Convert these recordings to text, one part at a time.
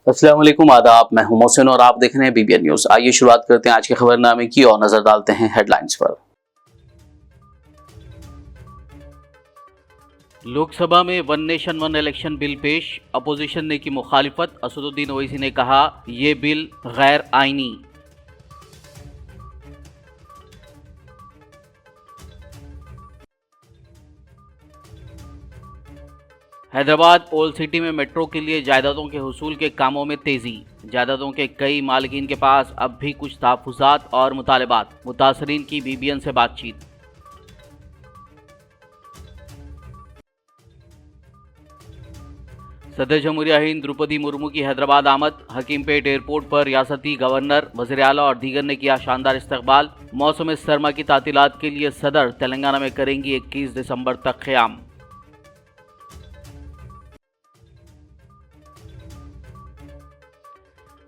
अस्सलाम वालेकुम, आदाब। मैं हूं मोहसिन और आप देख रहे हैं बीबीएन न्यूज। आइए शुरुआत करते हैं आज के खबरनामे की और नजर डालते हैं हेडलाइंस पर। लोकसभा में one nation one election bill पेश, अपोजिशन ने की मुखालिफत। असदुद्दीन ओवैसी ने कहा ये बिल गैर आईनी। हैदराबाद ओल्ड सिटी में मेट्रो के लिए जायदादों के हुसूल के कामों में तेजी। जायदादों के कई मालिकीन के पास अब भी कुछ तहफ्फुज़ात और मुतालबात। मुतासरीन की बीबीएन से बातचीत। सदर जमहूरिया हिंद द्रौपदी मुर्मू की हैदराबाद आमद। हकीमपेट एयरपोर्ट पर रियासती गवर्नर, वज़ीर आला और दीगर ने किया शानदार इस्तकबाल। मौसम सरमा की तातीलात के लिए सदर तेलंगाना में करेंगी 21 दिसंबर तक क़याम।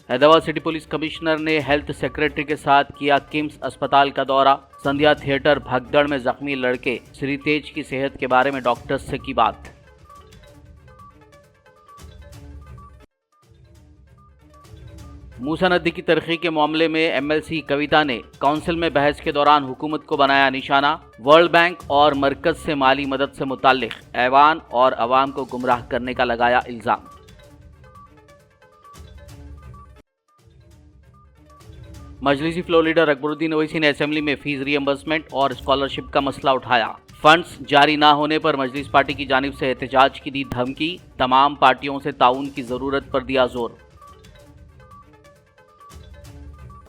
हैदराबाद सिटी पुलिस कमिश्नर ने हेल्थ सेक्रेटरी के साथ किया किम्स अस्पताल का दौरा। संध्या थिएटर भगदड़ में जख्मी लड़के श्रीतेज की सेहत के बारे में डॉक्टर्स से की बात। मूसा नदी की तरक्की के मामले में एमएलसी कविता ने काउंसिल में बहस के दौरान हुकूमत को बनाया निशाना। वर्ल्ड बैंक और मरकज से माली मदद से मुताल्लिक ऐवान और अवाम को गुमराह करने का लगाया इल्जाम। मजलिसी फ्लोर लीडर अकबरुद्दीन ओवैसी ने असेंबली में फीस रिएम्बर्समेंट और स्कॉलरशिप का मसला उठाया। फंड्स जारी ना होने पर मजलिस पार्टी की जानिब से एहतजाज की दी धमकी। तमाम पार्टियों से ताउन की जरूरत पर दिया जोर।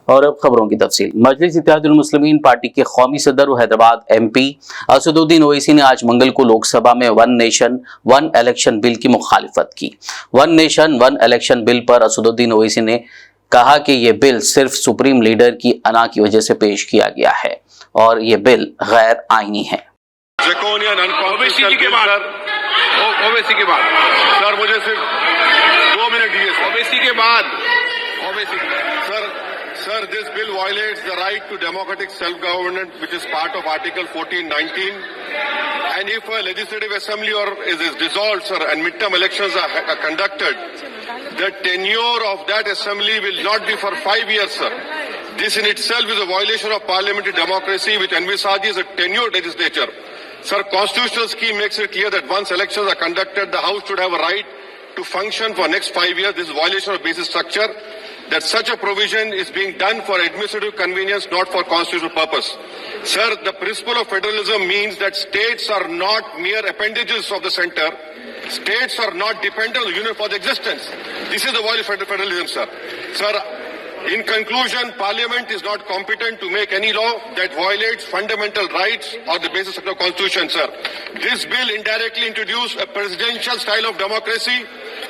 और अब खबरों की तफसील। मजलिस इत्तेहादुल मुस्लिमीन पार्टी के कौमी सदर व हैदराबाद एमपी असदुद्दीन ओवैसी ने आज मंगल को लोकसभा में one nation one election bill की मुखालिफत की। One nation one election bill पर असदुद्दीन ओवैसी ने कहा कि ये बिल सिर्फ सुप्रीम लीडर की अना की वजह से पेश किया गया है और ये बिल गैर आईनी है। ओवैसी के बाद सर मुझे सिर्फ 2 मिनट दीजिए। ओवैसी के बाद Sir, this bill violates the right to democratic self-government, which is part of Article 1419. And if a legislative assembly is dissolved, sir, and midterm elections are conducted, the tenure of that assembly will not be for 5 years, sir. This in itself is a violation of parliamentary democracy, which envisages a tenured legislature. Sir, constitutional scheme makes it clear that once elections are conducted, the House should have a right to function for next 5 years. This is a violation of basic structure. That such a provision is being done for administrative convenience, not for constitutional purpose. Sir, the principle of federalism means that states are not mere appendages of the center. States are not dependent on the union for their existence. This is the violation of federalism, sir. Sir, in conclusion, Parliament is not competent to make any law that violates fundamental rights or the basis of the Constitution, sir. This bill indirectly introduced a presidential style of democracy.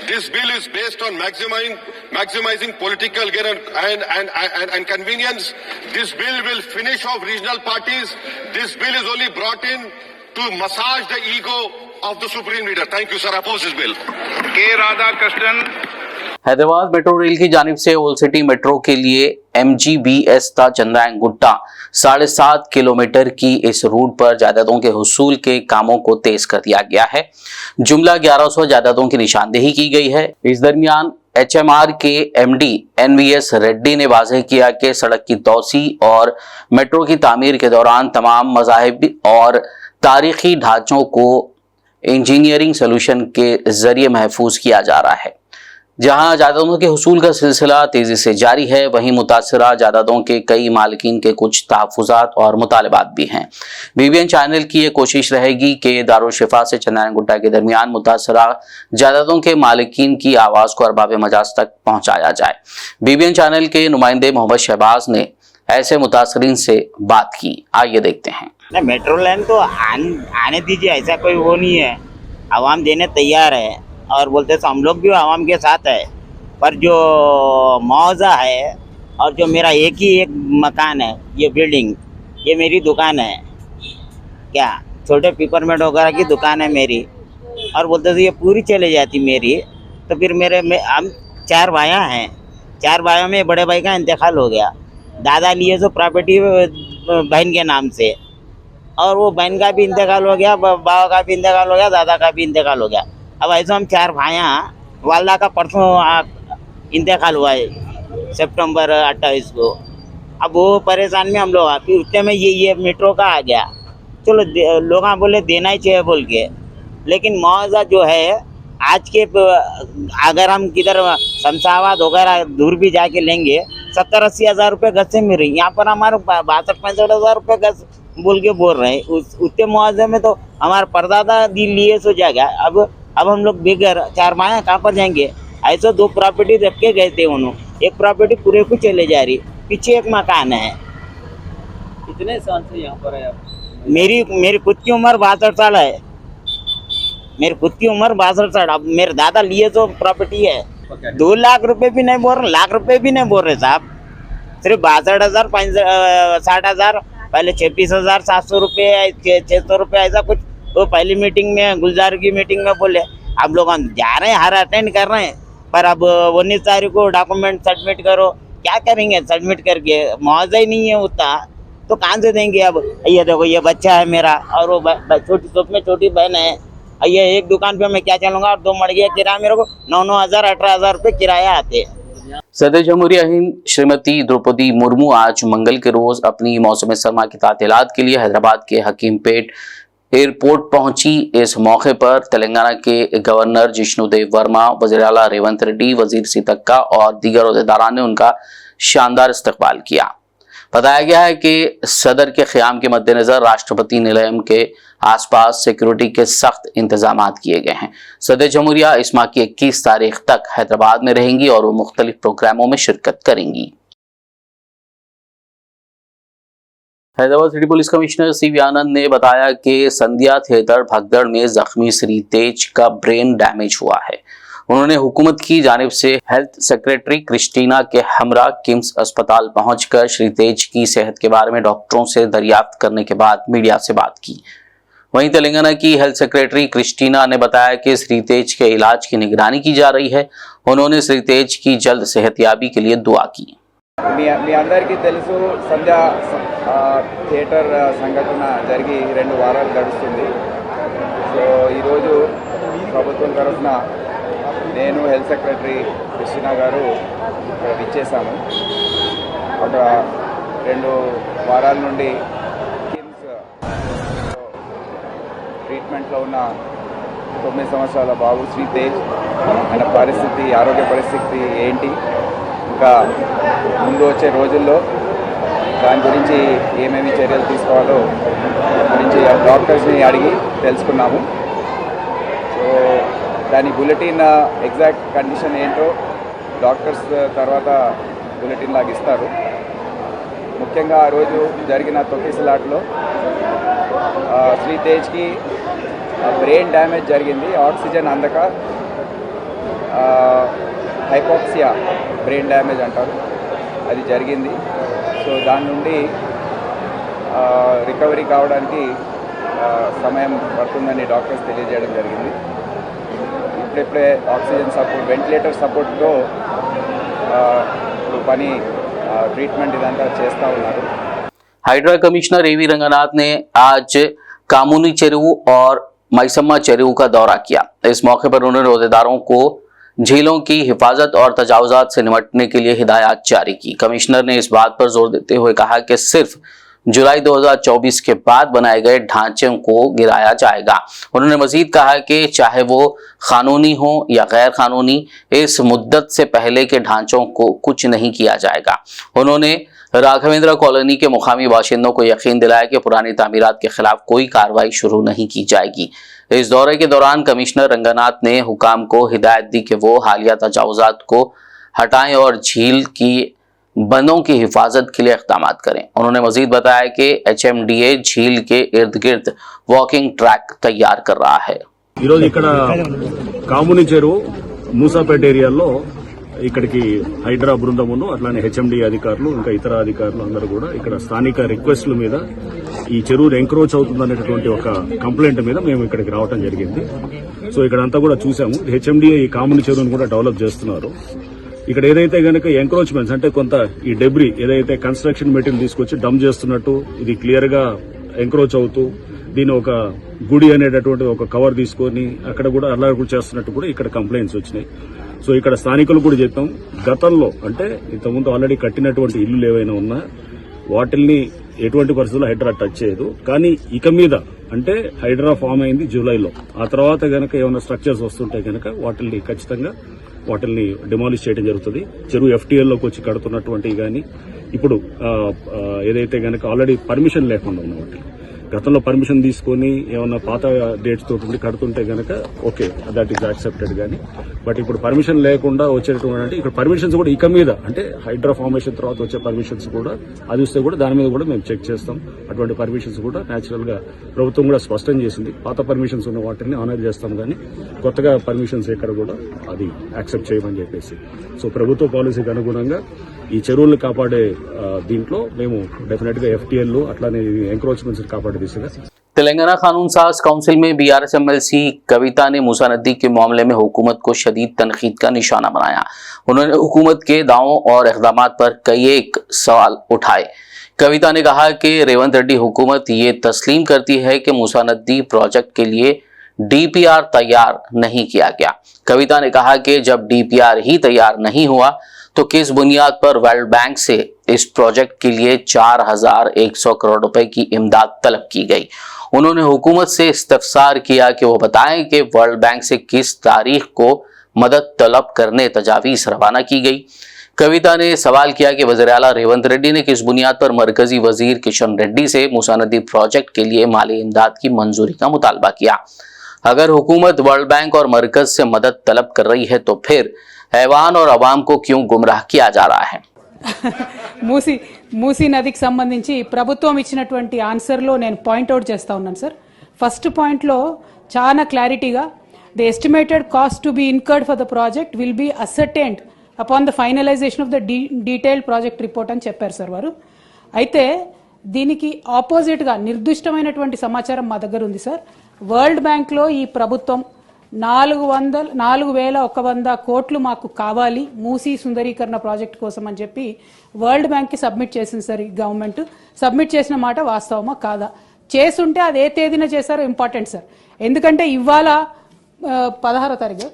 This bill is based on maximizing political gain and convenience. This bill will finish off regional parties. This bill is only brought in to massage the ego of the supreme leader. Thank you, sir. Oppose this bill. K. Radhakrishnan. Hyderabad metro rail की जानिब से old city metro के लिए MGBS ता Chandrayangutta 7.5 kilometre की इस root पर जायदादों के हुसूल के कामों को तेज कर दिया गया है। जुमला 1100 जायदादों की निशानदेही की गई है। इस दरमियान HMR के MD NVS रेड्डी ने वाज़ेह किया कि सड़क की तोसी और मेट्रो की तामीर के दौरान तमाम मज़ाहिब और तारीखी ढांचों को इंजीनियरिंग सोल्यूशन के जरिए महफूज किया जा रहा है। जहां जायदादों के हुसूल का सिलसिला तेजी से जारी है, वहीं मुतासरा जायदादों के कई मालिकीन के कुछ तहफ्फुज़ात और मुतालबात भी हैं। बीबीएन चैनल की ये कोशिश रहेगी कि दारुल-शिफा से चंद्रायनगुट्टा के दरमियान मुतासरा जायदादों के मालिकीन की आवाज़ को अरबाब मजाज तक पहुँचाया जाए। बीबीएन चैनल के नुमाइंदे मोहम्मद शहबाज ने ऐसे मुतासरीन से बात की। आइए देखते हैं। मेट्रो लाइन तो आने दीजिए, ऐसा कोई वो नहीं है। आवाम देने तैयार है और बोलते तो हम लोग भी आवाम के साथ है, पर जो मुआवजा है और जो मेरा एक मकान है, ये बिल्डिंग, ये मेरी दुकान है, क्या छोटे पेपरमेंट वगैरह की दुकान है मेरी, और बोलते तो ये पूरी चले जाती मेरी। तो फिर हम 4 भाइयाँ हैं, 4 भाइयों में बड़े भाई का इंतकाल हो गया। दादा लिए तो प्रॉपर्टी बहन के नाम से, और वो बहन का भी इंतकाल हो गया, बाबा का भी इंतकाल हो गया, दादा का भी इंतकाल हो गया। अब ऐसे हम 4 भाइयाँ, वालदा का परसों इंतकाल हुआ है सितंबर 28 को। अब वो परेशान में हम लोग फिर उतने में ये मेट्रो का आ गया। चलो लोग बोले देना ही चाहिए बोल के, लेकिन मुआवजा जो है आज के अगर हम किधर शमशाबाद वगैरह दूर भी जाके लेंगे 70-80 हज़ार रुपये गज से मिल रही। यहाँ पर हमारे 62-65 हज़ार रुपये गज बोल के बोल रहे हैं। उतने मुआवजे में तो हमारे परदादा दिल लिए सो जाएगा। अब हम लोग बेघर चार माया कहाँ पर जाएंगे। ऐसे 2 प्रॉपर्टी रख के गए थे उन्होंने, एक प्रॉपर्टी पूरे को चले जा रही, पीछे एक मकान है। कितने साल से यहाँ पर है आप? मेरी खुद की उम्र 62 साल है। मेरी खुद की उम्र 62 साल। अब मेरे दादा लिए तो प्रॉपर्टी है। 2 लाख रुपए भी नहीं बोल रहे, लाख रुपए भी नहीं बोल रहे साहब। सिर्फ 62,000 60,000 पहले 26,700 रुपये 600 रुपये ऐसा कुछ। तो पहली मीटिंग में गुलजार की मीटिंग में बोले अब लोग हम जा रहे हैं, हर अटेंड कर रहे हैं, पर अब 19 तारीख को डॉक्यूमेंट सबमिट करो। क्या करेंगे सबमिट करके? मुआवजा ही नहीं है उतना, तो कहाँ से देंगे? अब ये देखो ये बच्चा है मेरा और वो छोटी बहन है। ये एक दुकान पे मैं क्या चलूंगा और 2 मड़िया किराया मेरे को 9-9 हज़ार 18 हज़ार रुपये किराया आते हैं। सदर जमहूरिया हिंद श्रीमती द्रौपदी मुर्मू आज मंगल के रोज अपनी मौसम सरमा की तातीलात के लिए हैदराबाद के हकीमपेट एयरपोर्ट पहुंची। इस मौके पर तेलंगाना के गवर्नर जिष्णुदेव वर्मा, वज़ीर आला रेवंत रेड्डी, वजीर सीतक्का और दीगर ओहदेदारान ने उनका शानदार इस्तकबाल किया। बताया गया है कि सदर के क़याम के मद्देनजर राष्ट्रपति निलयम के आसपास सिक्योरिटी के सख्त इंतजाम किए गए हैं। सदर जमहूरिया इस माह की 21 तारीख तक हैदराबाद में रहेंगी और वो मुख्तलिफ प्रोग्रामों में शिरकत करेंगी। Hyderabad city police commissioner CV आनंद ने बताया कि संध्या थिएटर भगदड़ में जख्मी श्री तेज का ब्रेन डैमेज हुआ है। उन्होंने हुकूमत की जानिब से हेल्थ सेक्रेटरी क्रिस्टीना के हमरा किम्स अस्पताल पहुंचकर श्री तेज की सेहत के बारे में डॉक्टरों से दरियाफ्त करने के बाद मीडिया से बात की। वहीं तेलंगाना की हेल्थ सेक्रेटरी क्रिस्टीना ने बताया कि श्री तेज के इलाज की निगरानी की जा रही है। उन्होंने श्री तेज की जल्द सेहतयाबी के लिए दुआ की। మీ అందరికీ తెలుసు సంధ్య థియేటర్ సంఘటన జరిగి 2 వారాలు గడుస్తుంది. సో ఈరోజు ప్రభుత్వం తరఫున నేను హెల్త్ సెక్రటరీ క్రిస్టినా గారు ఇక్కడ విచ్చేసాము. ఒక 2 వారాల నుండి కిమ్స్ ట్రీట్మెంట్లో ఉన్న 9 సంవత్సరాల బాబు శ్రీ తేజ్ ఆయన పరిస్థితి, ఆరోగ్య పరిస్థితి ఏంటి, ఇంకా ముందు వచ్చే రోజుల్లో దాని గురించి ఏమేమి చర్యలు తీసుకోవాలో గురించి డాక్టర్స్ని అడిగి తెలుసుకున్నాము. సో దాని బులెటిన్ ఎగ్జాక్ట్ కండిషన్ ఏంటో డాక్టర్స్ తర్వాత బులెటిన్ లాగా ఇస్తారు. ముఖ్యంగా ఆ రోజు జరిగిన తొక్కిసలాట్లో శ్రీ తేజ్కి బ్రెయిన్ డ్యామేజ్ జరిగింది. ఆక్సిజన్ అందక హైపోక్సియా బ్రెయిన్ డ్యామేజ్ అంటారు, అది జరిగింది. సో దాని నుండి రికవరీ కావడానికి సమయం పడుతుందని డాక్టర్స్ తెలియజేయడం జరిగింది. ఇప్పుడే ఆక్సిజన్ సపోర్ట్, వెంటిలేటర్ సపోర్ట్తో పని ట్రీట్మెంట్ ఇదంతా చేస్తూ ఉన్నారు. हाइड्रा कमिश्नर AV रंगनाथ ने आज कामुनी चेरू और मैसम्मा चेरू का दौरा किया। इस मौके पर उन्होंने ओहदेदारों को झीलों की हिफाजत और तजावुजात से निपटने के लिए हिदायत जारी की। कमिश्नर ने इस बात पर जोर देते हुए कहा कि सिर्फ जुलाई 2024 के बाद बनाए गए ढांचों को गिराया जाएगा। उन्होंने मजीद कहा कि चाहे वो कानूनी हो या गैर कानूनी, इस मुद्दत से पहले के ढांचों को कुछ नहीं किया जाएगा। उन्होंने राघवेंद्र कॉलोनी के मुकामी बाशिंदों को यकीन दिलाया कि पुरानी तामीरात के खिलाफ कोई कार्रवाई शुरू नहीं की जाएगी। इस दौरे के दौरान कमिश्नर रंगनाथ ने हुकाम को हिदायत दी कि वो हालिया तजावुजात को हटाएं और झील की बंदों की हिफाजत के लिए इक़दाम करें। उन्होंने मजीद बताया कि HMDA झील के इर्द गिर्द वॉकिंग ट्रैक तैयार कर रहा है। ఈరోజు ఇక్కడ కాముని చెరువు మూసాపేట ఏరియాలో ఇక్కడికి హైడ్రా బృందమును అట్లానే HMD అధికారులు ఇంకా ఇతర అధికారులు అందరూ కూడా ఇక్కడ స్థానిక రిక్వెస్ట్ల మీద ఈ చెరువు ఎంక్రోచ్ అవుతుందనేటటువంటి ఒక కంప్లైంట్ మీద మేము ఇక్కడికి రావడం జరిగింది. సో ఇక్కడంతా కూడా చూసాము. HMD ఈ కాముని చెరువును కూడా డెవలప్ చేస్తున్నారు. ఇక్కడ ఏదైతే గనక ఎంక్రోచ్మెంట్స్ అంటే కొంత ఈ డెబ్రీ ఏదైతే కన్స్ట్రక్షన్ మెటీరియల్ తీసుకొచ్చి డంప్ చేస్తున్నట్టు ఇది క్లియర్ గా ఎంక్రోచ్ అవుతూ దీని ఒక గుడి అనేటటువంటి ఒక కవర్ తీసుకొని అక్కడ కూడా అలా కూడా చేస్తున్నట్టు కూడా ఇక్కడ కంప్లైంట్స్ వచ్చినాయి. సో ఇక్కడ స్థానికులు కూడా చెప్పాం, గతంలో అంటే ఇంతకుముందు ఆల్రెడీ కట్టినటువంటి ఇల్లులు ఏవైనా ఉన్నా వాటిల్ని ఎటువంటి పరిస్థితుల్లో హైడ్రా టచ్ చేయదు. కానీ ఇక మీద అంటే హైడ్రా ఫామ్ అయింది జూలైలో, ఆ తర్వాత గనక ఏమైనా స్ట్రక్చర్స్ వస్తుంటే గనక వాటిల్ని ఖచ్చితంగా డిమాలిష్ చేయడం జరుగుతుంది. చెరువు ఎఫ్టీఎల్లోకి వచ్చి కడుతున్నటువంటివి కానీ ఇప్పుడు ఏదైతే గనక ఆల్రెడీ పర్మిషన్ లేకుండా ఉన్న వాటిని గతంలో పర్మిషన్ తీసుకొని ఏమన్నా పాత డేట్స్ తోటి కడుతుంటే గనక ఓకే, దట్ ఈస్ యాక్సెప్టెడ్. కానీ బట్ ఇప్పుడు పర్మిషన్ లేకుండా వచ్చేటువంటి ఇక్కడ పర్మిషన్స్ కూడా ఇక మీద అంటే హైడ్రా ఫార్మేషన్ తర్వాత వచ్చే పర్మిషన్స్ కూడా అది వస్తే కూడా దాని మీద కూడా మేము చెక్ చేస్తాం. అటువంటి పర్మిషన్స్ కూడా న్యాచురల్ గా ప్రభుత్వం కూడా స్పష్టం చేసింది, పాత పర్మిషన్స్ ఉన్న వాటిని ఆనర్ చేస్తాం కానీ కొత్తగా పర్మిషన్స్ ఎక్కడ కూడా అది యాక్సెప్ట్ చేయమని చెప్పేసి. సో ప్రభుత్వ పాలసీకి అనుగుణంగా ఈ చెరువులను కాపాడే దీంట్లో మేము డెఫినెట్ గా ఎఫ్టీఎల్ అట్లానే ఎంక్రోచ్మెంట్స్ కాపాడే దిశగా. तेलंगाना कानून साज काउंसिल में बीआरएस एमएलसी कविता ने मूसा नदी के मामले में हुकूमत को शदीद तनकीद का निशाना बनाया। उन्होंने हुकूमत के दावों और इक़दामात पर कई एक सवाल उठाए। कविता ने कहा कि रेवंत रेड्डी हुकूमत ये तस्लीम करती है कि मूसा नदी प्रोजेक्ट के लिए डीपीआर तैयार नहीं किया गया। कविता ने कहा कि जब डीपीआर ही तैयार नहीं हुआ तो किस बुनियाद पर वर्ल्ड बैंक से इस प्रोजेक्ट के लिए 4100 करोड़ रुपए की इमदाद तलब की गई। उन्होंने हुकूमत से इस्तफसार किया कि वो बताएं कि वर्ल्ड बैंक से किस तारीख को मदद तलब करने तजावीज़ रवाना की गई। कविता ने सवाल किया कि वज़ीर आला रेवंत रेड्डी ने किस बुनियाद पर मरकजी वजीर किशन रेड्डी से मूसा नदी प्रोजेक्ट के लिए माली इमदाद की मंजूरी का मुतालबा किया। अगर हुकूमत वर्ल्ड बैंक और मरकज से मदद तलब कर रही है तो फिर हैवान और अवाम को क्यों गुमराह किया जा रहा है। మూసీ నదికి సంబంధించి ప్రభుత్వం ఇచ్చినటువంటి ఆన్సర్లో నేను పాయింట్అవుట్ చేస్తా ఉన్నాను సార్. ఫస్ట్ పాయింట్లో చాలా క్లారిటీగా the estimated cost to be incurred for the project will be ascertained upon the finalisation of the detailed project report అని చెప్పారు సార్ వారు. అయితే దీనికి ఆపోజిట్గా నిర్దిష్టమైనటువంటి సమాచారం మా దగ్గర ఉంది సార్. వరల్డ్ బ్యాంక్లో ఈ ప్రభుత్వం 4,100 కోట్లు మాకు కావాలి మూసీ సుందరీకరణ ప్రాజెక్ట్ కోసం అని చెప్పి వరల్డ్ బ్యాంక్కి సబ్మిట్ చేసింది సార్. ఈ గవర్నమెంట్ సబ్మిట్ చేసిన మాట వాస్తవమా కాదా, చేసుంటే అది ఏ తేదీన చేశారో ఇంపార్టెంట్ సార్. ఎందుకంటే ఇవాళ 16వ తారీఖు,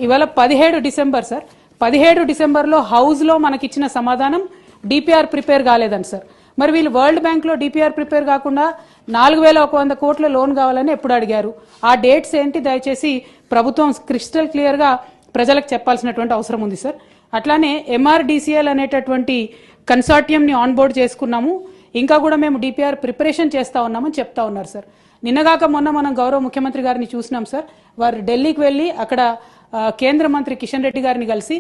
ఇవాళ 17 డిసెంబర్ సార్. 17 డిసెంబర్లో హౌస్లో మనకిచ్చిన సమాధానం డిపిఆర్ ప్రిపేర్ కాలేదని సార్. మరి వీళ్ళు వరల్డ్ బ్యాంక్లో డిపిఆర్ ప్రిపేర్ కాకుండా 4,100 కోట్ల లోన్ కావాలని ఎప్పుడు అడిగారు? ఆ డేట్స్ ఏంటి దయచేసి ప్రభుత్వం క్రిస్టల్ క్లియర్గా ప్రజలకు చెప్పాల్సినటువంటి అవసరం ఉంది సార్. అట్లానే ఎంఆర్డీసీఎల్ అనేటటువంటి కన్సార్టియంని ఆన్బోర్డ్ చేసుకున్నాము, ఇంకా కూడా మేము డిపిఆర్ ప్రిపరేషన్ చేస్తూ ఉన్నామని చెప్తా ఉన్నారు సార్. నిన్నగాక మొన్న మనం గౌరవ ముఖ్యమంత్రి గారిని చూసినాం సార్. వారు ఢిల్లీకి వెళ్ళి అక్కడ కేంద్ర మంత్రి కిషన్ రెడ్డి గారిని కలిసి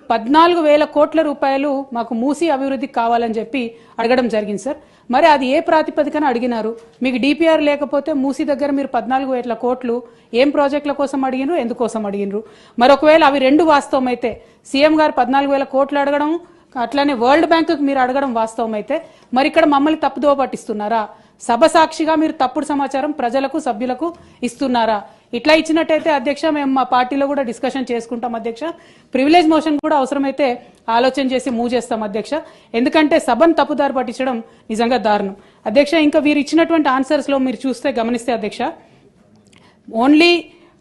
14,000 కోట్ల రూపాయలు మాకు మూసీ అభివృద్ధికి కావాలని చెప్పి అడగడం జరిగింది సార్. మరి అది ఏ ప్రాతిపదికన అడిగినారు? మీకు డిపిఆర్ లేకపోతే మూసీ దగ్గర మీరు 14,000 కోట్లు ఏం ప్రాజెక్టుల కోసం అడిగినరు, ఎందుకోసం అడిగినరు? మరి ఒకవేళ అవి రెండు వాస్తవం అయితే సీఎం గారు 14,000 కోట్లు అడగడం, అట్లానే వరల్డ్ బ్యాంకుకి మీరు అడగడం వాస్తవం అయితే మరి ఇక్కడ మమ్మల్ని తప్పుదోవ పట్టిస్తున్నారా? సభ సాక్షిగా మీరు తప్పుడు సమాచారం ప్రజలకు సభ్యులకు ఇస్తున్నారా? ఇట్లా ఇచ్చినట్టయితే అధ్యక్ష మేము మా పార్టీలో కూడా డిస్కషన్ చేసుకుంటాం అధ్యక్ష. ప్రివిలేజ్ మోషన్ కూడా అవసరమైతే ఆలోచన చేసి మూవ్ చేస్తాం అధ్యక్ష. ఎందుకంటే సభను తప్పుదారి పట్టించడం నిజంగా దారుణం అధ్యక్ష. ఇంకా వీరు ఇచ్చినటువంటి ఆన్సర్స్లో మీరు చూస్తే గమనిస్తే అధ్యక్ష, ఓన్లీ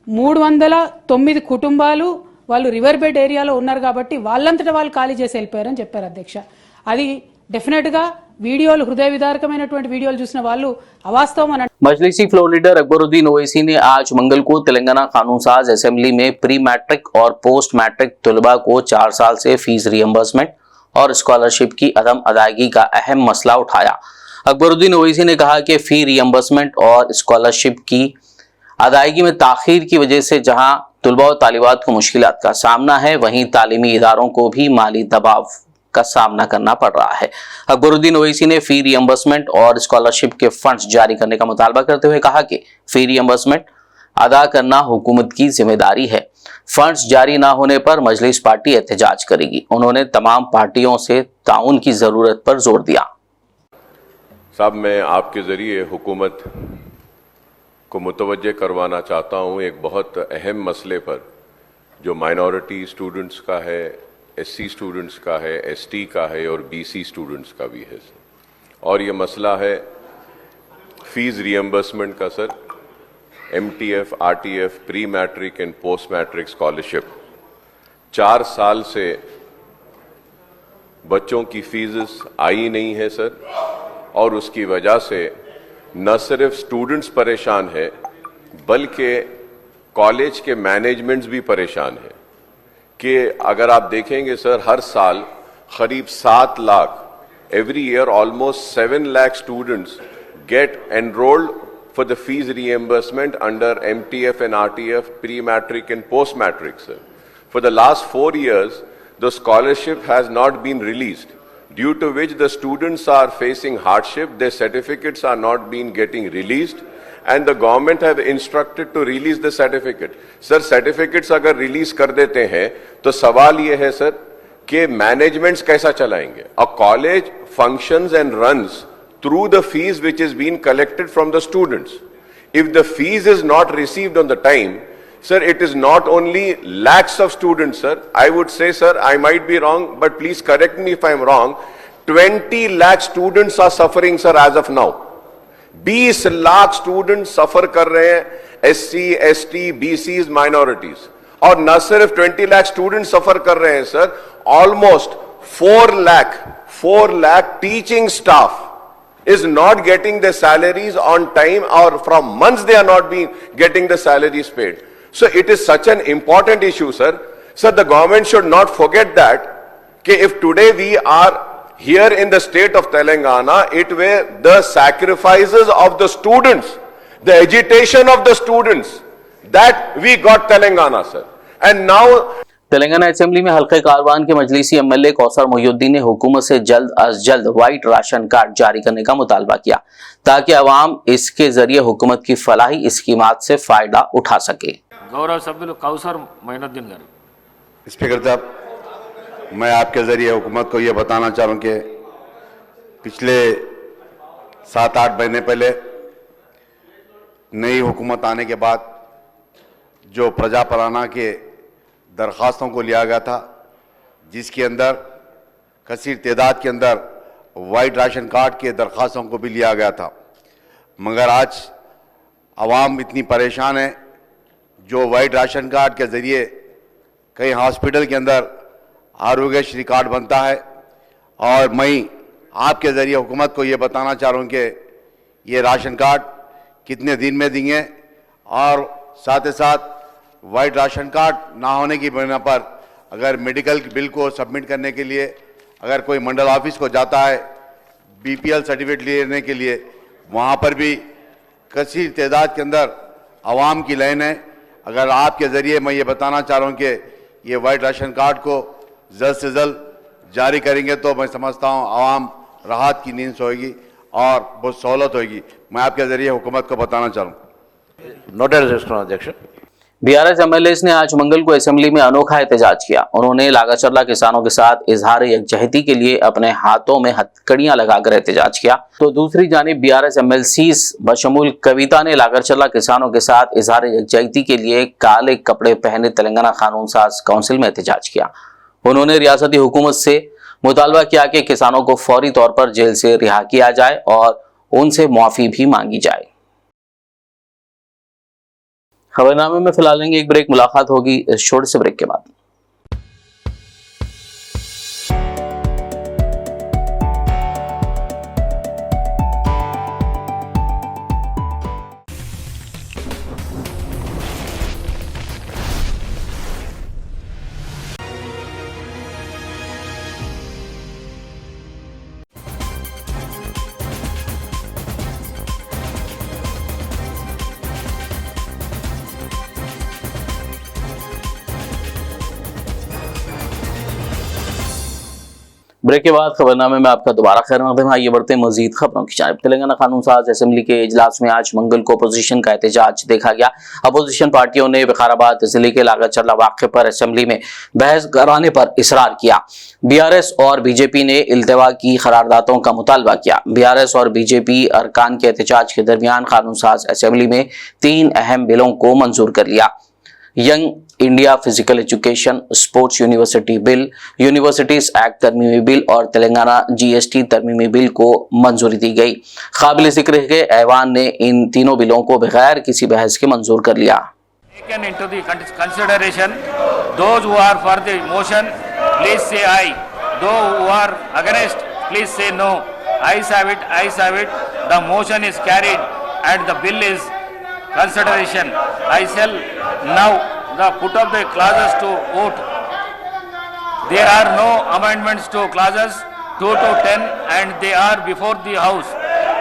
309 కుటుంబాలు వాళ్ళు రివర్ బెడ్ ఏరియాలో ఉన్నారు కాబట్టి వాళ్ళంతటా వాళ్ళు ఖాళీ చేసి వెళ్ళిపోయారని చెప్పారు అధ్యక్ష. అది డెఫినెట్గా वीडियो हृदय विदारकమైనటువంటి వీడియోలు చూసిన వాళ్ళు అవాస్తవం అని. मजलिसी फ्लोर लीडर अकबरुद्दीन ओवैसी ने आज मंगल को तेलंगाना कानून साज असेंबली में प्री मैट्रिक और पोस्ट मैट्रिक तलबा को 4 साल से फीस रियम्बर्समेंट और स्कॉलरशिप की अदम अदायगी का अहम मसला उठाया। अकबरुद्दीन ओवैसी ने कहा कि फी रियम्बर्समेंट और स्कॉलरशिप की अदायगी में ताखीर की वजह से जहां तलबा और तालिबात को मुश्किलात का सामना है, वहीं तालीमी इदारों को भी माली दबाव का सामना करना पड़ रहा है। अकबरुद्दीन ओवैसी ने फी रियम्बर्समेंट और स्कॉलरशिप के फंड्स जारी करने का मुतालबा करते हुए कहा कि फी रियम्बर्समेंट अदा करना हुकूमत की जिम्मेदारी है। फंड्स जारी न होने पर मजलिस पार्टी एहतजाज करेगी। उन्होंने तमाम पार्टियों से ताउन की जरूरत पर जोर दिया। साहब, मैं आपके जरिए हुकूमत को मुतवज्जे करवाना चाहता हूँ एक बहुत अहम मसले पर, जो माइनॉरिटी स्टूडेंट्स का है, एससी स्टूडेंट्स का है, एसटी का है और बीसी स्टूडेंट्स का भी है। और ये मसला है फीस रियम्बर्समेंट का sir. MTF, RTF, pre matric and post matric scholarship 4 साल से बच्चों की फीस आई नहीं है सर, और उसकी वजह से न सिर्फ स्टूडेंट्स परेशान है बल्कि कॉलेज के मैनेजमेंट्स भी परेशान है कि अगर आप देखेंगे सर, हर साल करीब 7 lakh, every year almost 7 lakh students get enrolled for the fees reimbursement under MTF and RTF, pre-matric and post-matric, sir. For the last 4 years, the scholarship has not been released, due to which the students are facing hardship, their certificates are not being getting released, and the government have instructed to release the certificate. Sir, certificates अगर release कर देते हैं, तो सवाल ये है sir, कि managements कैसा चलाएंगे? A college functions and runs through the fees which is being collected from the students. If the fees is not received on the time, sir, it is not only lakhs of students, sir. I would say, sir, I might be wrong, but please correct me if I am wrong. 20 lakh students are suffering, sir, as of now. 20 lakh students suffer कर रहे हैं, SC, ST, BCs, minorities. और न सिर्फ 20 lakh student सफर कर रहे हैं sir, almost 4 lakh teaching staff is not getting their salaries on time, or from months they are not being getting the salaries paid. So it is such an important issue, sir. Sir, the government should not forget that, if today we are here in the state of Telangana, it were the sacrifices of the students, the agitation of the students, that we got Telangana, sir. And now Telangana assembly में हल्के कारवान के मजलिसी MLA Kausar Mohiuddin ने हुकूमत से जल्द अज जल्द white ration card जारी करने का मुतालबा किया, ताकि अवाम इसके जरिए हुकूमत की फलाही स्कीमात से फायदा उठा सके। गौरव सभ्युलु कौसर मोहिउद्दीन गारू। स्पीकर साहब, मैं आपके जरिए हुकूमत को ये बताना चाह रहा हूँ कि पिछले 7-8 महीने पहले नई हुकूमत आने के बाद जो प्रजापराना के दरख्वास्तों को लिया गया था, जिसके अंदर कसीर तादाद के अंदर वाइट राशन कार्ड के दरख्वास्तों को भी लिया गया था, मगर आज आवाम इतनी परेशान है, जो वाइट राशन कार्ड के ज़रिए कई हॉस्पिटल के अंदर आरोग्यश्री कार्ड बनता है, और मैं आपके ज़रिए हुकूमत को ये बताना चाह रहा हूँ कि ये राशन कार्ड कितने दिन में देंगे, और साथ ही साथ वाइट राशन कार्ड ना होने की बिना पर अगर मेडिकल बिल को सबमिट करने के लिए अगर कोई मंडल ऑफिस को जाता है बीपीएल सर्टिफिकेट लेने के लिए, वहाँ पर भी कसीर तादाद के अंदर आवाम की लाइन है। अगर आपके ज़रिए मैं ये बताना चाह रहा हूँ कि ये वाइट राशन कार्ड को जल्द से जल्द जारी करेंगे तो मैं समझता हूँ आवाम राहत की नींद सोएगी और बहुत सहूलत होगी। मैं आपके ज़रिए हुकूमत को बताना चाह रहा हूँ। नोटेड अध्यक्ष। बीआरएस एमएलए ने आज मंगल को असेंबली में अनोखा एहतजाज किया। उन्होंने लागाचर्ला किसानों के साथ इजहार यकजहती के लिए अपने हाथों में हथकड़ियां लगाकर एहतजाज किया, तो दूसरी जानिब बीआरएस एमएलसीज बशमूल कविता ने लागाचर्ला किसानों के साथ इजहार यकजहती के लिए काले कपड़े पहने तेलंगाना कानून साज काउंसिल में एहतजाज किया। उन्होंने रियासती हुकूमत से मुतालबा किया कि किसानों को फौरी तौर पर जेल से रिहा किया जाए और उनसे मुआफी भी मांगी जाए। खबरनामे में फिलहाल लेंगे एक ब्रेक, मुलाकात होगी इस छोटे से ब्रेक के बाद। ब्रेक के बाद खबरनामे में आपका दोबारा खैर मकदम है। आइए बढ़ते हैं मजीद खबरों की जानिब। तेलंगाना कानून साज असेंबली के इजलास में आज मंगल को अपोजिशन का एहतजाज देखा गया। अपोजिशन पार्टियों ने विकाराबाद जिले के लागाचर्ला वाक़े पर असेंबली में बहस कराने पर इसरार किया। बीआरएस और बीजेपी ने इल्तवा की करारदादों का मुतालबा किया। बीआरएस और बीजेपी अरकान के एहतजाज के दरमियान कानून साज असेंबली में 3 अहम बिलों को मंजूर कर लिया। Young India physical education sports university bill, universities act तरमीमी बिल और तेलंगाना जीएसटी तरमीमी बिल को मंजूरी दी गई। काबिल जिक्र है कि ऐवान ने इन तीनों बिलों को बगैर किसी बहस के मंजूर कर लिया। Taken into the consideration. Those who are for the motion, please say aye. Those who are against, please say no. Ayes have it, ayes have it. The motion is carried and the bill is consideration. I shall now put up the clauses to vote. There are no amendments to clauses 2 to 10 and they are before the House.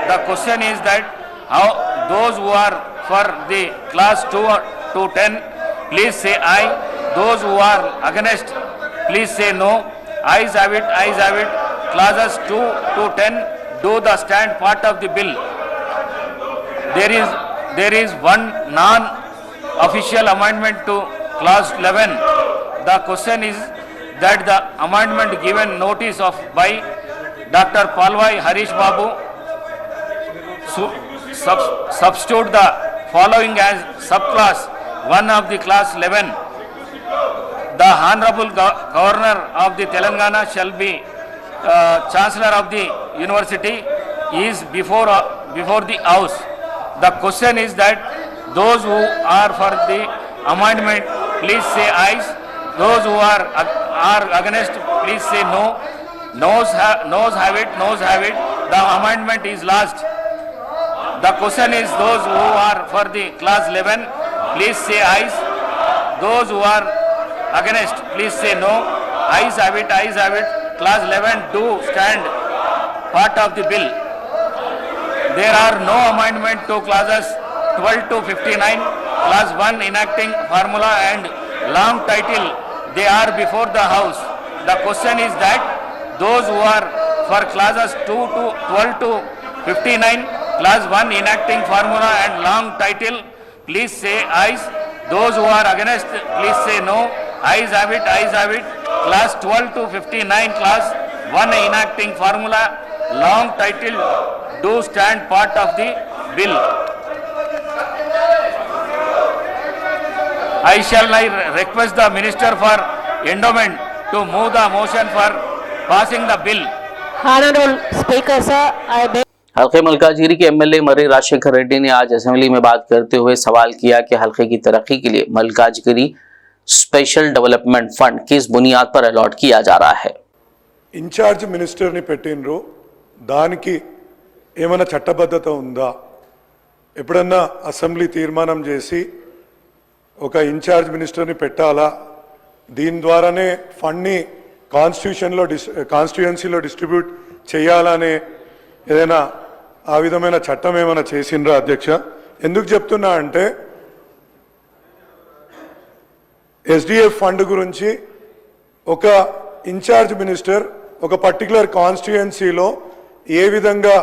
The question is that how those who are for the clause 2 to 10, please say aye. Those who are against, please say no. Ayes have it, ayes have it. Clauses 2 to 10 do the stand part of the bill. There is one non-official amendment to clause 11. The question is that the amendment given notice of by Dr. Palwai Harish Babu substitute the following as subclass 1 of the class 11. The Honorable Governor of the Telangana shall be Chancellor of the University is before the House. The question is that those who are for the amendment, please say ayes. Those who are against, please say no. Noes have it, noes have it. The amendment is lost. The question is those who are for the class 11, please say ayes. Those who are against, please say no. Ayes have it, ayes have it. Class 11 do stand part of the bill. There are no amendment to clauses 12 to 59. Class 1 enacting formula and long title, they are before the House. The question is that those who are for clauses 2 to 12 to 59, class 1 enacting formula and long title, please say ayes. Those who are against, please say no. Ayes have it, ayes have it. Class 12 to 59, class 1 enacting formula, long title, do stand part of the bill. I shall now request the Minister for Endowment to move the motion for passing the bill. Honorable Speaker, sir, I beg. हल्के मलकाजीरी के MLA Murray Rajshekhar Reddy ने आज assembly में बात करते हुए सवाल किया कि हल्के की तरक्की के लिए मलकाजीरी स्पेशल डेवलपमेंट फंड किस बुनियाद पर अलॉट किया जा रहा है. ఇన్ఛార్జ్ మినిస్టర్ని పెట్టినరు, దానికి ఏమైనా చట్టబద్ధత ఉందా? ఎప్పుడన్నా అసెంబ్లీ తీర్మానం చేసి ఒక ఇన్ఛార్జ్ మినిస్టర్ని పెట్టాలా, దీని ద్వారానే ఫండ్ని కాన్స్టిట్యుయెన్సీలో డిస్ట్రిబ్యూట్ చేయాలనే ఏదైనా ఆ విధమైన చట్టం ఏమైనా చేసిండ్రా అధ్యక్ష? ఎందుకు చెప్తున్నా అంటే ఎస్డిఎఫ్ ఫండ్ గురించి ఒక ఇన్ఛార్జ్ మినిస్టర్ ఒక పర్టికులర్ కాన్స్టిట్యుయెన్సీలో ఏ విధంగా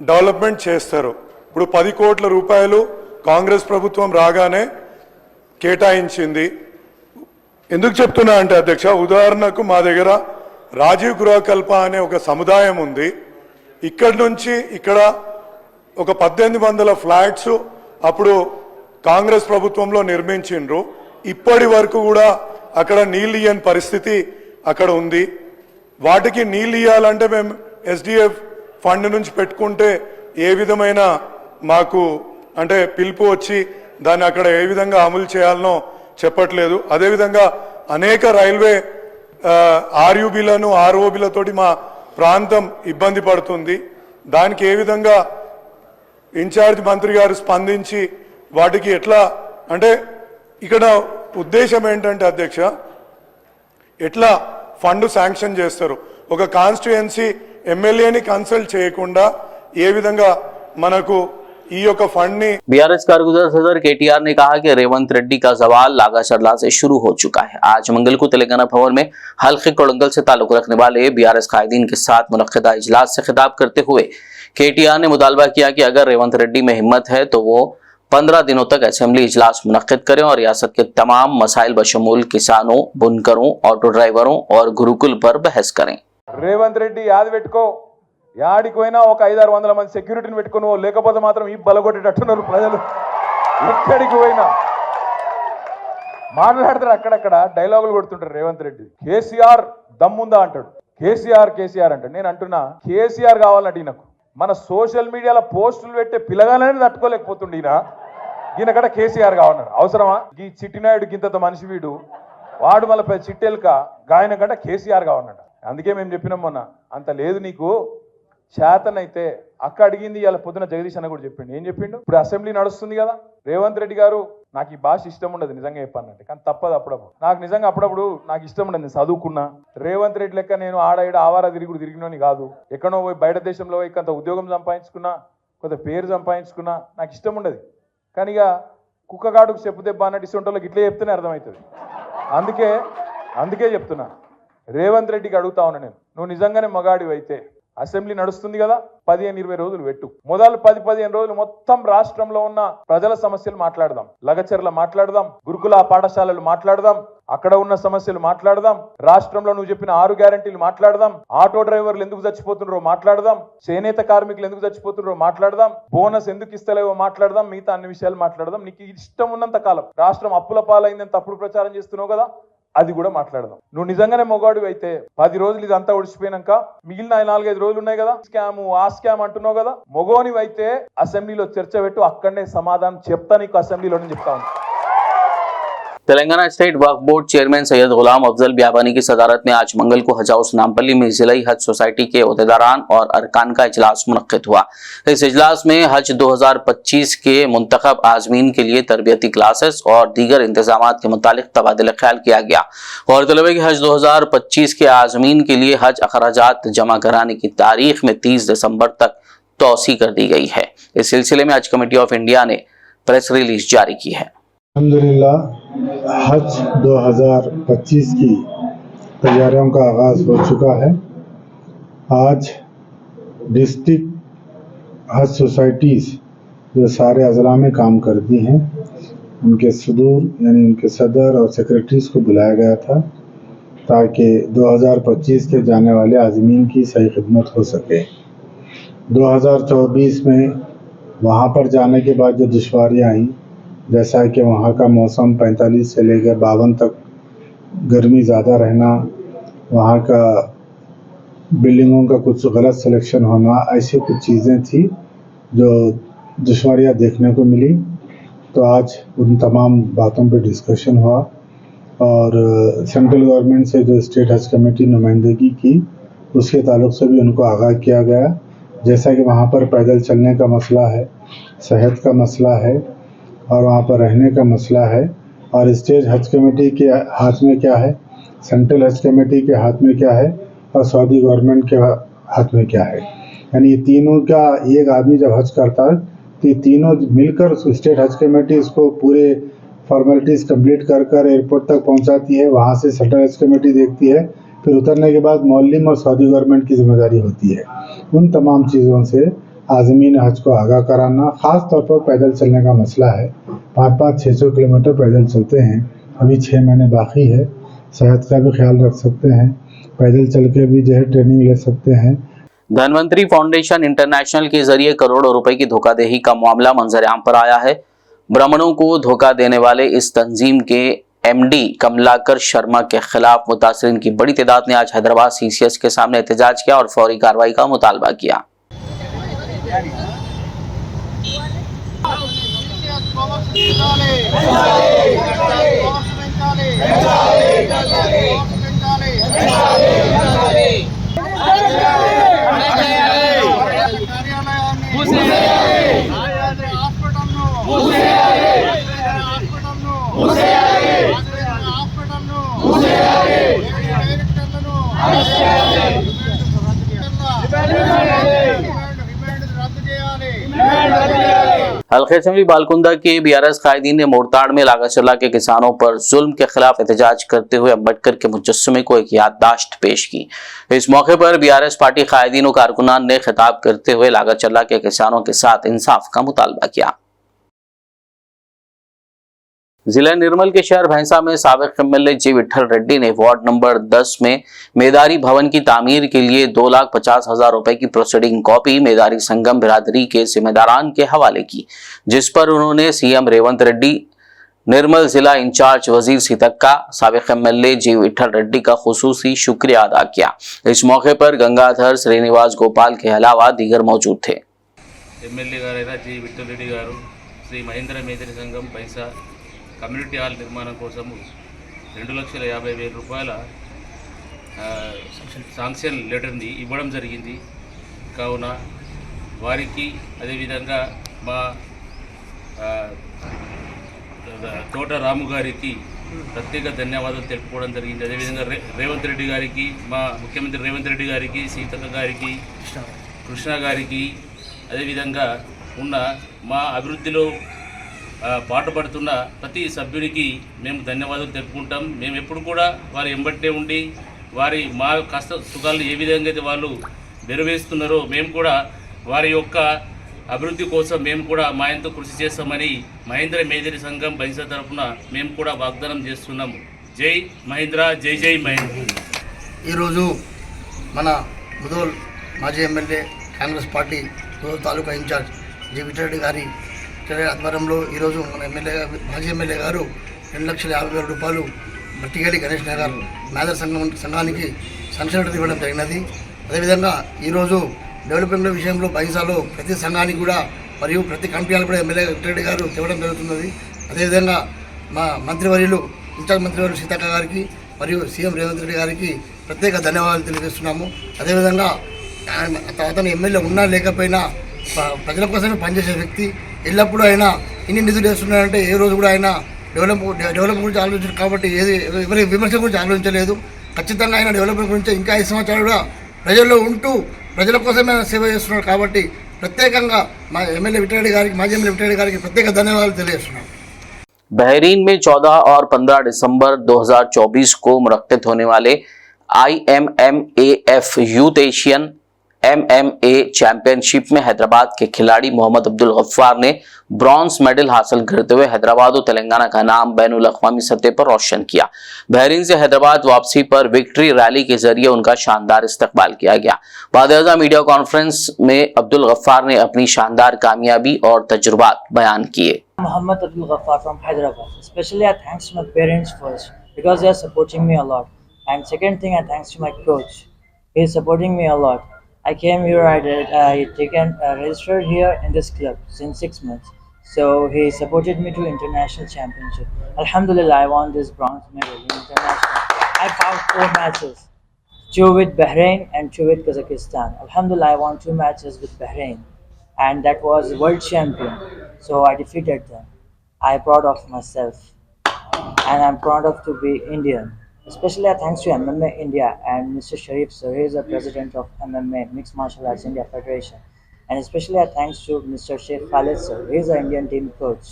డెవలప్మెంట్ చేస్తారు. ఇప్పుడు 10 కోట్ల రూపాయలు కాంగ్రెస్ ప్రభుత్వం రాగానే కేటాయించింది. ఎందుకు చెప్తున్నా అంటే అధ్యక్ష, ఉదాహరణకు మా దగ్గర రాజీవ్ గృహకల్ప అనే ఒక సముదాయం ఉంది. ఇక్కడి నుంచి ఇక్కడ ఒక 1800 ఫ్లాట్స్ అప్పుడు కాంగ్రెస్ ప్రభుత్వంలో నిర్మించిండ్రు. ఇప్పటి వరకు కూడా అక్కడ నీళ్ళు ఇయ్యని పరిస్థితి అక్కడ ఉంది. వాటికి నీళ్ళు ఇయ్యాలంటే మేము ఎస్డిఎఫ్ ఫండ్ నుంచి పెట్టుకుంటే ఏ విధమైన మాకు అంటే పిలుపు వచ్చి దాన్ని అక్కడ ఏ విధంగా అమలు చేయాలనో చెప్పట్లేదు. అదేవిధంగా అనేక రైల్వే ఆర్యూబీలను ఆర్ఓబీలతోటి మా ప్రాంతం ఇబ్బంది పడుతుంది. దానికి ఏ విధంగా ఇన్ఛార్జ్ మంత్రి గారు స్పందించి వాటికి ఎట్లా అంటే ఇక్కడ ఉద్దేశం ఏంటంటే అధ్యక్ష, ఎట్లా ఫండ్ శాంక్షన్ చేస్తారు? ఒక కాన్స్టిట్యుయెన్సీ ఎమ్మెల్యేని కన్సల్ట్ చేయకుండా ఏ విధంగా మనకు ఈ యొక్క फंड ने बीआरएस कारगुजर सदर केटीआर ने कहा कि रेवंत रेड्डी का सवाल लागा शरला से शुरू हो चुका है. आज मंगल को तेलंगाना भवन में हल्के कोड़ंगल से ताल्लुक रखने वाले बीआरएस कायदीन के साथ मुनक्किदा इजलास से खिताब करते हुए केटीआर ने मुतालबा किया कि अगर रेवंत रेड्डी में हिम्मत है तो वो 15 दिनों तक असेंबली इजलास मुनक्किद करें और रियासत के तमाम मसाइल बशमूल किसानों, बुनकरों, ऑटो ड्राइवरों और गुरुकुल पर बहस करें. రేవంత్ రెడ్డి యాది పెట్టుకో, యాడికి పోయినా ఒక 500-600 మంది సెక్యూరిటీని పెట్టుకుని లేకపోతే మాత్రం ఈ బలగొట్టేటట్టున్నారు ప్రజలు. ఎక్కడికి పోయినా మాట్లాడతారు, అక్కడక్కడ డైలాగులు కొడుతుంటారు. రేవంత్ రెడ్డి కేసీఆర్ దమ్ముందా అంటాడు, కేసీఆర్ అంటాడు. నేను అంటున్నా కేసీఆర్ కావాలంటే నాకు మన సోషల్ మీడియాలో పోస్టులు పెట్టే పిల్లగానే తట్టుకోలేకపోతుండే ఈయన. ఈయనకట కేసీఆర్ కావన్నాడు. అవసరమా? ఈ చిట్టినాయుడు గింత మనిషి వీడు, వాడు మళ్ళీ చిట్టెలుక గాయన కంట కేసీఆర్ కావన్నాడు. అందుకే మేము చెప్పినాం మొన్న, అంత లేదు నీకు, చేతనైతే అక్క అడిగింది. ఇలా పొద్దున జగదీష్ అన్న కూడా చెప్పిండు. ఏం చెప్పిండు? ఇప్పుడు అసెంబ్లీ నడుస్తుంది కదా, రేవంత్ రెడ్డి గారు నాకు ఈ భాష ఇష్టం ఉండదు నిజంగా చెప్పానంటే, కానీ తప్పదు అప్పుడప్పుడు. నాకు నిజంగా అప్పుడప్పుడు నాకు ఇష్టం ఉండదు. నేను చదువుకున్నా, రేవంత్ రెడ్డి లెక్క నేను ఆడ ఆవారా తిరిగినోని కాదు. ఎక్కడో పోయి బయట దేశంలో పోయి కొంత ఉద్యోగం సంపాదించుకున్నా, కొంత పేరు సంపాదించుకున్నా, నాకు ఇష్టం ఉండదు. కానీ ఇక కుక్కగాడుకు చెప్పు దెబ్బ అన్నట్టు ఇష్టంటోళ్ళకి ఇట్లే చెప్తేనే అర్థమవుతుంది. అందుకే చెప్తున్నా, రేవంత్ రెడ్డికి అడుగుతా ఉన్నా నేను, నువ్వు నిజంగానే మగాడివి అయితే అసెంబ్లీ నడుస్తుంది కదా, 15-20 రోజులు పెట్టు. మొదలు 10-15 రోజులు మొత్తం రాష్ట్రంలో ఉన్న ప్రజల సమస్యలు మాట్లాడదాం. లగచర్ల మాట్లాడదాం, గురుకుల పాఠశాలలు మాట్లాడదాం, అక్కడ ఉన్న సమస్యలు మాట్లాడదాం, రాష్ట్రంలో నువ్వు చెప్పిన 6 గ్యారంటీలు మాట్లాడదాం, ఆటో డ్రైవర్లు ఎందుకు చచ్చిపోతున్నారో మాట్లాడదాం, చేనేత కార్మికులు ఎందుకు చచ్చిపోతున్నారో మాట్లాడదాం, బోనస్ ఎందుకు ఇస్తలేవో మాట్లాడదాం, మిగతా అన్ని విషయాలు మాట్లాడదాం. నీకు ఇష్టం ఉన్నంత కాలం. రాష్ట్రం అప్పుల పాలైందని తప్పుడు ప్రచారం చేస్తున్నావు కదా, అది కూడా మాట్లాడదాం. నువ్వు నిజంగానే మొగాడు అయితే 10 రోజులు ఇదంతా ఒడిచిపోయినాక మిగిలిన 4-5 రోజులు ఉన్నాయి కదా, ఆ స్కామ్ అంటున్నావు కదా, మొగోనివైతే అసెంబ్లీలో చర్చ పెట్టు, అక్కడనే సమాధానం చెప్తా నీకు, అసెంబ్లీలోనే చెప్తా ఉన్నా. तेलंगाना स्टेट वक्फ बोर्ड चेयरमैन सैयद गुलाम अफजल ब्याबानी की सदारत में आज मंगल को हज हाउस नामपल्ली में जिला हज सोसाइटी के अहदेदारान और अरकान का इजलास मुनक्किद हुआ। इस इजलास में हज 2025 के मुंतखब आजमीन के लिए तरबियती क्लासेस और दीगर इंतजामात के मुतालिक तबादला ख्याल किया गया। गौरतलब है कि हज 2025 के आजमीन के लिए हज अखराजात जमा कराने की तारीख में 30 दिसंबर तक तौसी कर दी गई है। इस सिलसिले में हज कमेटी ऑफ इंडिया ने प्रेस रिलीज जारी की है। अल्हम्दुलिल्लाह हज 2025 की तैयारियों का आगाज़ हो चुका है। आज डिस्ट्रिक्ट हज सोसाइटीज़ जो सारे अज़ला में काम करती हैं, उनके सदूर यानी उनके सदर और सेक्रेटरीज़ को बुलाया गया था ताकि 2025 के जाने वाले आज़मीन की सही खिदमत हो सके। 2024 में वहाँ पर जाने के बाद जो दुश्वारियाँ आई, जैसा कि वहाँ का मौसम 45 से लेकर 52 तक गर्मी ज़्यादा रहना, वहाँ का बिल्डिंगों का कुछ गलत सिलेक्शन होना, ऐसी कुछ चीज़ें थी जो दुश्वारियाँ देखने को मिली। तो आज उन तमाम बातों पे डिस्कशन हुआ और सेंट्रल गवर्नमेंट से जो स्टेट हज कमेटी नुमाइंदगी की, उसके ताल्लुक़ से भी उनको आगाह किया गया। जैसा कि वहाँ पर पैदल चलने का मसला है, सेहत का मसला है और वहाँ पर रहने का मसला है, और स्टेट हज कमेटी के हाथ में क्या है, सेंट्रल हज कमेटी के हाथ में क्या है और सऊदी गवर्नमेंट के हाथ में क्या है। यानी ये तीनों का, एक आदमी जब हज करता है तो ये तीनों मिलकर स्टेट हज कमेटी इसको पूरे फॉर्मेलिटीज़ कंप्लीट कर एयरपोर्ट तक पहुँचाती है। वहाँ से सेंट्रल हज कमेटी देखती है, फिर उतरने के बाद मौलिम और सऊदी गवर्नमेंट की जिम्मेदारी होती है। उन तमाम चीज़ों से आज़मीन हज को आगाह कराना, ख़ास तौर पर पैदल चलने का मसला है। 500-600 किलोमीटर पैदल चलते हैं, अभी 6 महीने बाकी है। सेहत का भी ख्याल रख सकते हैं, पैदल चल के भी जो है ट्रेनिंग ले सकते हैं। धनवंतरी फाउंडेशन इंटरनेशनल के जरिए करोड़ों रुपए की धोखाधड़ी का मामला मंजर-ए-आम पर आया है। ब्राह्मणों को धोखा देने वाले इस तंजीम के MD कमलाकर शर्मा के खिलाफ मुतासरीन की बड़ी तादाद ने आज हैदराबाद CCS के सामने एहतजाज किया और फौरी कार्रवाई का मुतालबा किया। हल्के असेंबली बालकुंदा के BRS कायदीन ने मोरताड़ में लागचर्ला के किसानों पर जुल्म के खिलाफ एहतजाज करते हुए अम्बेडकर के मुजस्समे को एक याददाश्त पेश की। इस मौके पर BRS पार्टी कायदीन और कारकुनान ने खिताब करते हुए लागचर्ला के किसानों के साथ इंसाफ का मुतालबा किया। जिला निर्मल के शहर भैंसा में साबिक MLA जी विठल रेड्डी ने वार्ड नंबर 10 में मेदारी भवन की तामीर के लिए 2,50,000 रुपए की प्रोसीडिंग कॉपी मेदारी संगम बिरादरी के जिम्मेदारान के हवाले की, जिस पर उन्होंने CM रेवंत रेड्डी, निर्मल जिला इंचार्ज वजीर सीतक्का, साबिक MLA जी विठल रेड्डी का खुसूसी शुक्रिया अदा किया। इस मौके पर गंगाधर, श्रीनिवास गोपाल के अलावा दीगर मौजूद थे। MLA గారైన जी विठल रेड्डी గారు, శ్రీ మహేంద్ర మేదిని సంఘం పైసా కమ్యూనిటీ హాల్ నిర్మాణం కోసము 2,50,000 రూపాయల శాంక్షన్ లెటర్ని ఇవ్వడం జరిగింది. కావున వారికి అదేవిధంగా మా తోట రాము గారికి ప్రత్యేక ధన్యవాదాలు తెలుపుకోవడం జరిగింది. అదేవిధంగా రేవంత్ రెడ్డి గారికి, మా ముఖ్యమంత్రి రేవంత్ రెడ్డి గారికి, సీతక్క గారికి, కృష్ణ గారికి, అదేవిధంగా ఉన్న మా అభివృద్ధిలో పాటుపడుతున్న ప్రతి సభ్యునికి మేము ధన్యవాదాలు తెలుపుకుంటాం. మేము ఎప్పుడు కూడా వారి ఎంబట్టే ఉండి వారి మా కష్ట సుఖాలను ఏ విధంగా అయితే వాళ్ళు నెరవేరుస్తున్నారో మేము కూడా వారి యొక్క అభివృద్ధి కోసం మేము కూడా మా ఎంతో కృషి చేస్తామని మహేంద్ర మేదిని సంఘం బైసా తరఫున మేము కూడా వాగ్దానం చేస్తున్నాము. జై మహేంద్ర, జై జై మహేంద్ర. ఈరోజు మన ముదోల్ మాజీ ఎమ్మెల్యే కాంగ్రెస్ పార్టీ ముదోల్ తాలూకా ఇన్ఛార్జ్ జి విఠరెడ్డి గారి ఆధ్వర్యంలో ఈరోజు మన మాజీ ఎమ్మెల్యే గారు 2,50,000 రూపాయలు మట్టిగేలి గణేష్ నగర్ మేదర్ సంఘానికి సంక్షేమ ఇవ్వడం జరిగినది. అదేవిధంగా ఈరోజు డెవలప్మెంట్ విషయంలో బైసాలో ప్రతి సంఘానికి కూడా మరియు ప్రతి కమిటీలు కూడా ఎమ్మెల్యే విఠరెడ్డి గారు తేవడం జరుగుతున్నది. అదేవిధంగా మా మంత్రివర్యులు ఇన్ఛార్జ్ మంత్రివర్యులు సీతక్క గారికి మరియు సీఎం రేవంత్ రెడ్డి గారికి ప్రత్యేక ధన్యవాదాలు తెలియజేస్తున్నాము. అదేవిధంగా అతను ఎమ్మెల్యే ఉన్నా లేకపోయినా ప్రజల కోసమే పనిచేసే వ్యక్తి. ఎల్లప్పుడూ ఆయన ఇన్ని నిధులు వేస్తున్నాడంటే ఏ రోజు కూడా ఆయన డెవలప్ గురించి ఆలోచించారు కాబట్టి ఎవరి విమర్శ గురించి ఆలోచించలేదు. ఖచ్చితంగా ఆయన డెవలప్మెంట్ గురించి ఇంకా 5 సంవత్సరాలు కూడా ప్రజల్లో ఉంటూ ప్రజల కోసమే సేవ చేస్తున్నాడు కాబట్టి ప్రత్యేకంగా మా ఎమ్మెల్యే విఠరెడ్డి గారికి, మాజీ ఎమ్మెల్యే విఠరెడ్డి గారికి ప్రత్యేక ధన్యవాదాలు తెలియజేస్తున్నాను. बहरीन में 14 और 15 दिसंबर 2024 को मुनक्किद होने वाले IMMAF youth Asian MMA championship में हैदराबाद के खिलाड़ी मोहम्मद अब्दुल गफ्फार ने ब्रॉन्ज मेडल हासिल करते हुए हैदराबाद और तेलंगाना का नाम बैनुल अक़वामी सतह पर रोशन किया। बहरीन से हैदराबाद वापसी पर विक्ट्री रैली के जरिए उनका शानदार इस्तकबाल किया गया। बाद मीडिया कॉन्फ्रेंस में अब्दुल गफ्फार ने अपनी शानदार कामयाबी और तजुर्बात बयान किए। Mohammed Abdul Ghaffar from Hyderabad. Especially I thanks to my parents first because they are supporting me a lot. And second thing, I thanks to my coach. He is supporting me a lot. I came here, I registered here in this club since 6 months. So he supported me to international championship. Alhamdulillah, I won this bronze medal in international. I fought 4 matches, 2 with Bahrain and 2 with Kazakhstan. Alhamdulillah, I won 2 matches with Bahrain, and that was world champion. So I defeated them. I'm proud of myself, and I'm proud of to be Indian. Especially thanks to MMA India and Mr. Sharif sir. He is the president of MMA Mixed Martial Arts India Federation, and especially thanks to Mr. Sheikh Khalid sir. He is the Indian team coach.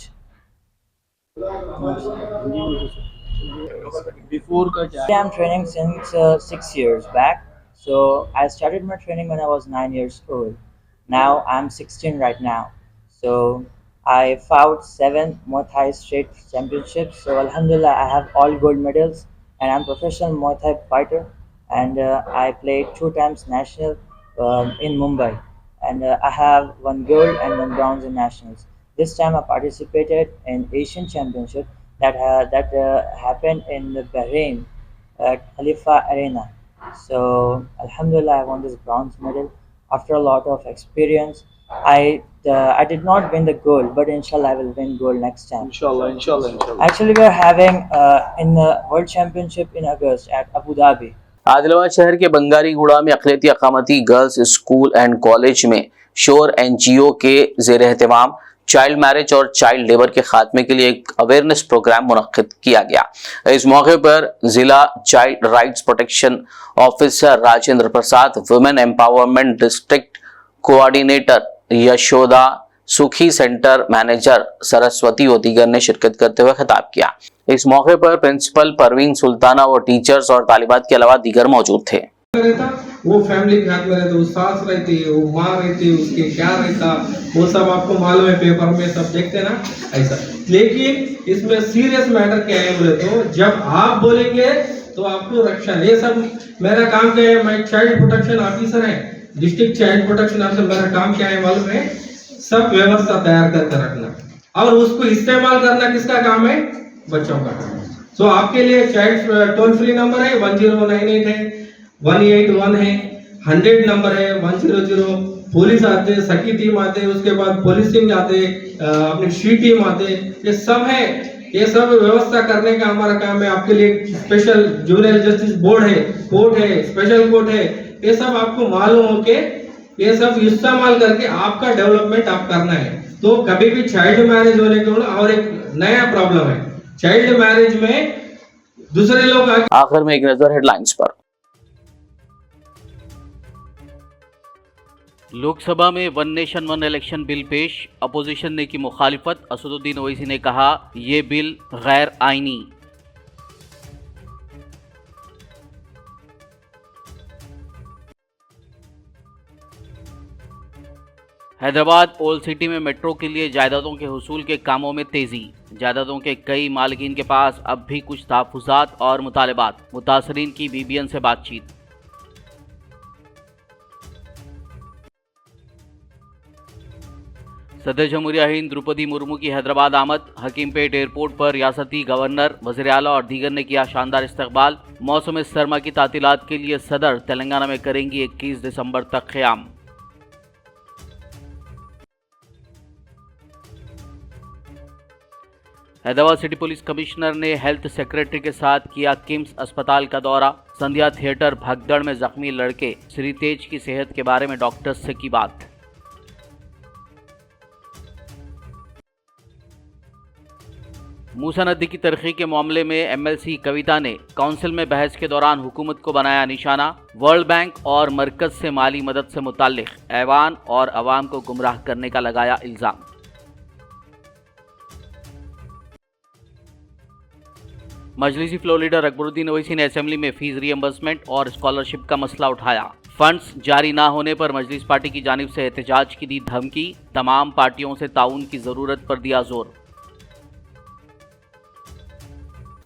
I'm training since 6 years back. So I started my training when I was 9 years old. Now I'm 16 right now. So I fought 7 Muay Thai state championships. So Alhamdulillah, I have all gold medals. And I'm a professional Muay Thai fighter, and I played 2 times national in Mumbai, and I have 1 gold and 1 bronze in nationals. This time I participated in Asian Championship that happened in Bahrain at Khalifa Arena. So Alhamdulillah, I won this bronze medal after a lot of experience. I did not win the gold, but inshallah I will win gold next time. Inshallah. Actually, we are having in the World Championship in August at Abu Dhabi. Adilabad शहर के बंगारीगुड़ा में अक़लियती अक़ामती girls school and college में शोर NGO के ज़ेर एहतमाम child marriage और child labour के खात्मे के लिए एक अवेयरनेस प्रोग्राम मुनक्किद किया गया। इस मौके पर जिला child rights protection officer Rajendra Prasad, women empowerment district coordinator Yashoda, Sakhi centre manager Saraswati और दीगर ने शिरकत करते हुए खिताब किया। इस मौके पर प्रिंसिपल परवीन सुल्ताना और टीचर्स और तालिबात के अलावा दीगर मौजूद थे। वो फैमिली के हाथ में रहता, वो सास रहती है, वो माँ रहती है, उसके क्या रहता वो सब आपको मालूम है, पेपर में सब देखते ना ऐसा। लेकिन इसमें सीरियस मैटर क्या है बोले तो जब आप बोलेंगे तो आपको रक्षा, ये सब मेरा काम क्या है, मैं चाइल्ड प्रोटेक्शन ऑफिसर है, डिस्ट्रिक्ट चाइल्ड प्रोटेक्शन ऑफिसर। मेरा काम क्या है मालूम है, सब व्यवस्था तैयार करके रखना और उसको इस्तेमाल करना किसका काम है, बच्चों का काम है। सो आपके लिए चाइल्ड टोल फ्री नंबर है 1098 है, 181 है, 100 नंबर है, 100 पुलिस आते, सखी टीम आते, उसके बाद पुलिसिंग आते, अपनी शी टीम आते, ये सब है। ये सब व्यवस्था करने का हमारा काम है। आपके लिए स्पेशल जुवेनाइल जस्टिस बोर्ड है, कोर्ट है, स्पेशल कोर्ट है, ये सब आपको मालूम हो के ये सब इस्तेमाल करके आपका डेवलपमेंट आप करना है। तो कभी भी चाइल्ड मैरिज होने के और एक नया प्रॉब्लम है, चाइल्ड मैरिज में दूसरे लोग आखिर में एक नजर हेडलाइंस पर। लोकसभा में one nation one election bill पेश, अपोजिशन ने की मुखालिफत। असदुद्दीन ओवैसी ने कहा ये बिल गैर आईनी। हैदराबाद ओल्ड सिटी में मेट्रो के लिए जायदादों के हुसूल के कामों में तेजी। जायदादों के कई मालिकीन के पास अब भी कुछ तहफ्फुज़ात और मुतालबात। मुतासरीन की BBN से बातचीत। सदर जमहूरिया हिंद द्रौपदी मुर्मू की हैदराबाद आमद। हकीमपेट एयरपोर्ट पर रियासती गवर्नर, वज़ीर आला और दीगर ने किया शानदार इस्तकबाल। मौसम सरमा की तातीलात के लिए सदर तेलंगाना में करेंगी 21 दिसंबर तक क़याम। हैदराबाद सिटी पुलिस कमिश्नर ने हेल्थ सेक्रेटरी के साथ किया किम्स अस्पताल का दौरा। संध्या थिएटर भगदड़ में जख्मी लड़के श्री तेज की सेहत के बारे में डॉक्टर्स से की बात। मूसा नदी की तरक्की के मामले में MLC कविता ने काउंसिल में बहस के दौरान हुकूमत को बनाया निशाना। वर्ल्ड बैंक और मरकज से माली मदद से मुताल्लिक ऐवान और अवाम को गुमराह करने का लगाया इल्जाम। मजलिसी फ्लोर लीडर अकबरुद्दीन ओवैसी ने असेंबली में फीस रिएम्बर्समेंट और स्कॉलरशिप का मसला उठाया। फंड्स जारी ना होने पर मजलिस पार्टी की जानिब से एहतजाज की दी धमकी। तमाम पार्टियों से ताउन की जरूरत पर दिया जोर।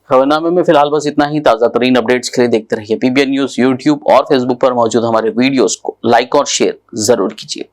खबरनामे में फिलहाल बस इतना ही। ताज़ा तरीन अपडेट्स के लिए देखते रहिए PBN न्यूज़। यूट्यूब और फेसबुक पर मौजूद हमारे वीडियोस को लाइक और शेयर जरूर कीजिए।